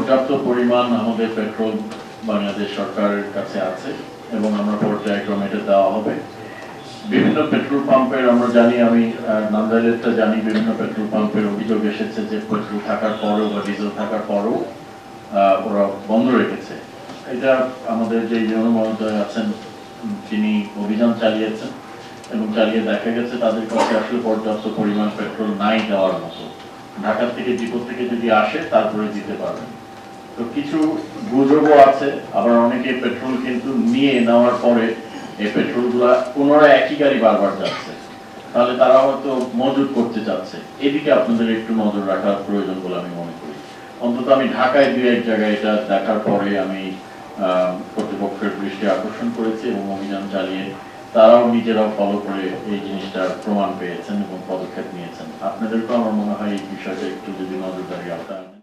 পর্যাপ্ত পরিমাণ আমাদের পেট্রোল বাংলাদেশ সরকারের কাছে আছে এবং আমরা পর্যায়ক্রমে এটা দেওয়া হবে। বিভিন্ন পেট্রোল পাম্পের আমরা জানি, আমি নান্দাইলেরটা জানি, বিভিন্ন পেট্রোল পাম্পের অভিযোগ এসেছে যে পেট্রোল থাকার পরেও বা ডিজেল থাকার পরেও ওরা বন্ধ রেখেছে। এটা আমাদের যে ইউনো মহোদয় আছেন তিনি অভিযান চালিয়েছেন এবং চালিয়ে দেখা গেছে তাদের কাছে আসলে পর্যাপ্ত পরিমাণ পেট্রোল নাই দেওয়ার মতো। ঢাকা থেকে ডিপো থেকে যদি আসে তারপরে দিতে পারবেন। তো কিছু গুজবও আছে, আবার অনেকে পেট্রোল কিন্তু নিয়ে নেওয়ার পরে এই পেট্রোলগুলা পুনরায় একই গাড়ি বারবার যাচ্ছে, তাহলে তারা হয়তো মজুত করতে চাচ্ছে। এদিকে আপনাদের একটু নজর রাখার প্রয়োজন বলে আমি মনে করি। অন্তত আমি ঢাকায় দু এক জায়গায় এটা দেখার পরে আমি কর্তৃপক্ষের দৃষ্টি আকর্ষণ করেছি এবং অভিযান চালিয়ে তারাও নিজেরাও ফলো করে এই জিনিসটা প্রমাণ পেয়েছেন এবং পদক্ষেপ নিয়েছেন। আপনাদেরকেও আমার মনে হয় এই বিষয়টা একটু যদি নজরদারি আপনার